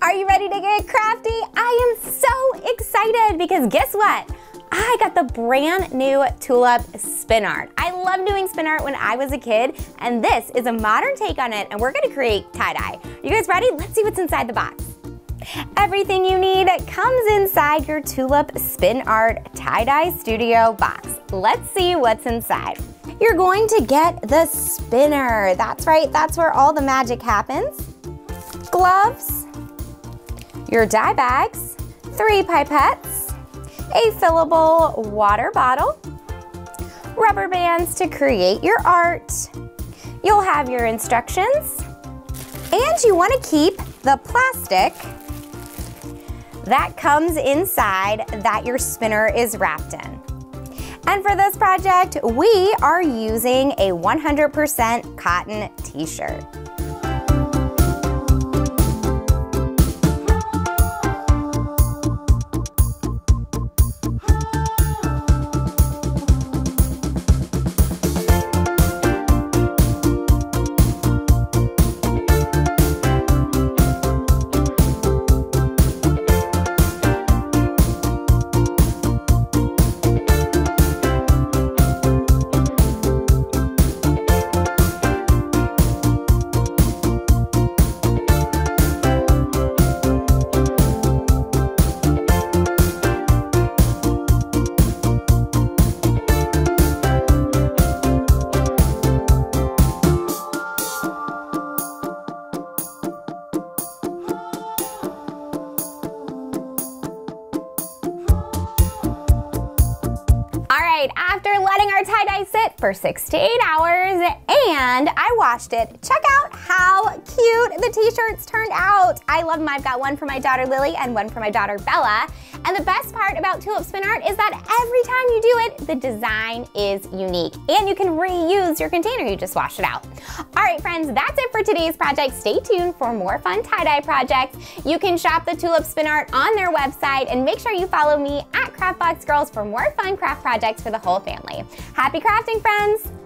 Are you ready to get crafty? I am so excited because guess what? I got the brand new Tulip spin art. I loved doing spin art when I was a kid, and this is a modern take on it, and we're gonna create tie-dye. You guys ready? Let's see what's inside the box. Everything you need comes inside your Tulip Spin Art Tie-Dye Studio box. Let's see what's inside. You're going to get the spinner. That's right, that's where all the magic happens. Gloves, your dye bags, 3 pipettes, a fillable water bottle, rubber bands to create your art. You'll have your instructions, and you want to keep the plastic that comes inside that your spinner is wrapped in. And for this project, we are using a 100% cotton t-shirt. After letting our tie-dye sit for 6 to 8 hours and I washed it, check out how cute the t-shirts turned out. I love them. I've got one for my daughter Lily and one for my daughter Bella. And the best part about Tulip Spin Art is that every time you do it, the design is unique and you can reuse your container you just washed it out. All right, friends, that's it for today's project. Stay tuned for more fun tie-dye projects. You can shop the Tulip Spin Art on their website, and make sure you follow me at CraftBox Girls for more fun craft projects for the whole family. Happy crafting, friends!